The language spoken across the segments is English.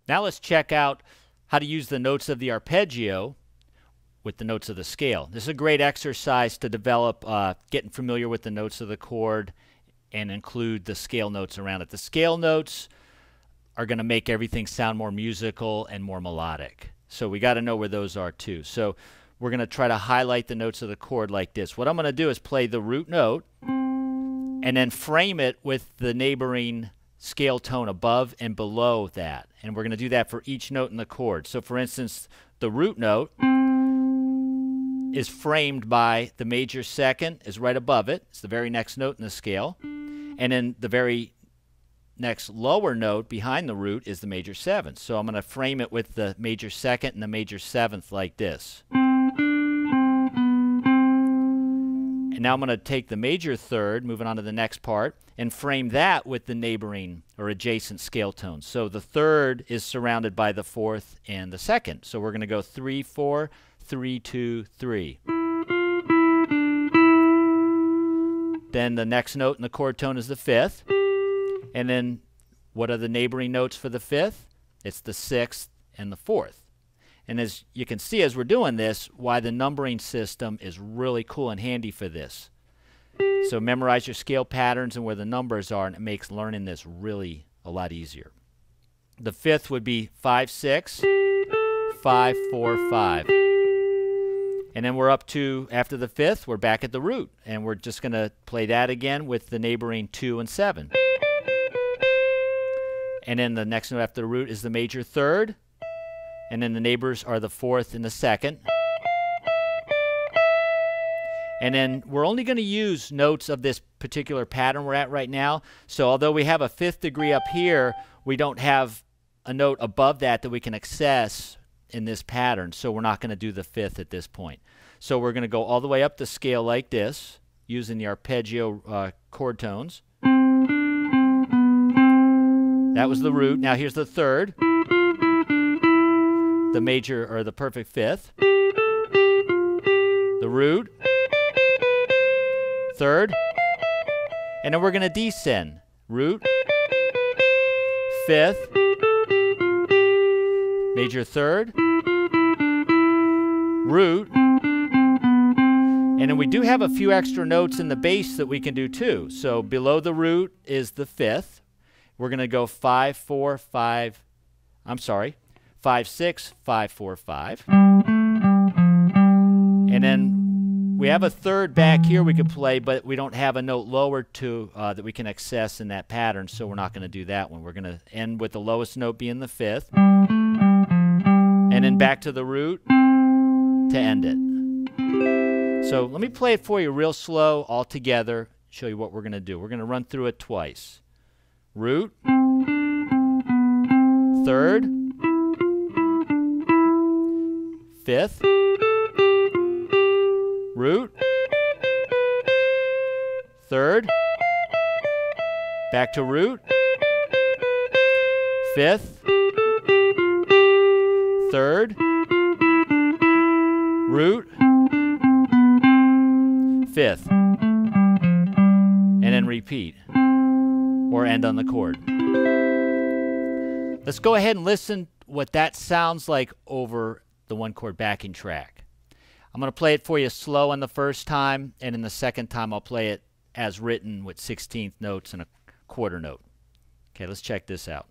Now let's check out how to use the notes of the arpeggio with the notes of the scale. This is a great exercise to develop getting familiar with the notes of the chord and include the scale notes around it. The scale notes are going to make everything sound more musical and more melodic. So we got to know where those are too. So we're going to try to highlight the notes of the chord like this. What I'm going to do is play the root note and then frame it with the neighboring scale tone above and below that. And we're going to do that for each note in the chord. So for instance, the root note is framed by the major second is right above it. It's the very next note in the scale. And then the very next lower note behind the root is the major seventh. So I'm going to frame it with the major second and the major seventh like this. And now I'm going to take the major third, moving on to the next part, and frame that with the neighboring or adjacent scale tones. So the third is surrounded by the fourth and the second. So we're going to go 3, 4, 3, 2, 3. Then the next note in the chord tone is the fifth. And then what are the neighboring notes for the fifth? It's the sixth and the fourth. And as you can see as we're doing this, why the numbering system is really cool and handy for this. So memorize your scale patterns and where the numbers are, and it makes learning this really a lot easier. The fifth would be 5, 6, 5, 4, 5. And then we're up to, after the fifth, we're back at the root. And we're just going to play that again with the neighboring 2 and 7. And then the next note after the root is the major third. And then the neighbors are the fourth and the second. And then we're only going to use notes of this particular pattern we're at right now. So although we have a fifth degree up here, we don't have a note above that that we can access in this pattern. So we're not going to do the fifth at this point. So we're going to go all the way up the scale like this, using the arpeggio chord tones. That was the root. Now here's the third, the major or the perfect fifth, the root, third, and then we're going to descend. Root, fifth, major third, root, and then we do have a few extra notes in the bass that we can do too. So below the root is the fifth. We're going to go 5, 4, 5, 6, 5, 4, 5. And then we have a third back here we could play, but we don't have a note lower to that we can access in that pattern, so we're not going to do that one. We're going to end with the lowest note being the fifth, and then back to the root to end it. So let me play it for you real slow all together, show you what we're going to do. We're going to run through it twice. Root, third, fifth, root, third, back to root, fifth, third, root, fifth, and then repeat. Or end on the chord. Let's go ahead and listen what that sounds like over the one chord backing track. I'm going to play it for you slow on the first time, and in the second time I'll play it as written with 16th notes and a quarter note. Okay, let's check this out.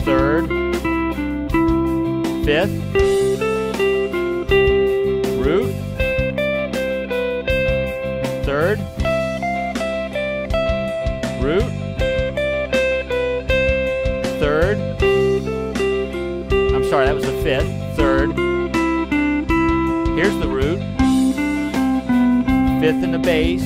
Third, fifth, root, third, root, third, I'm sorry, that was the fifth, third, here's the root, fifth in the bass,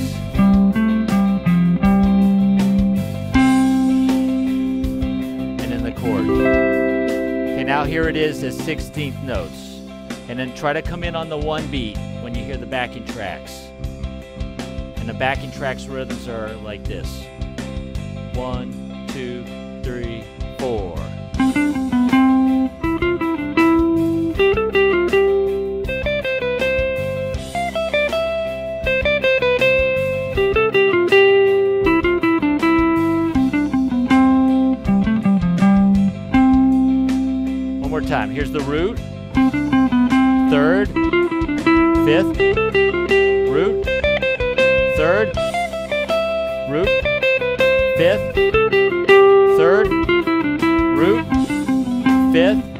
and then the chord. Okay, now here it is as 16th notes, and then try to come in on the one beat when you hear the backing tracks. And the backing tracks rhythms are like this. 1, 2, 3, 4. time. Here's the root, third, fifth, root, third, root, fifth, third, root, fifth,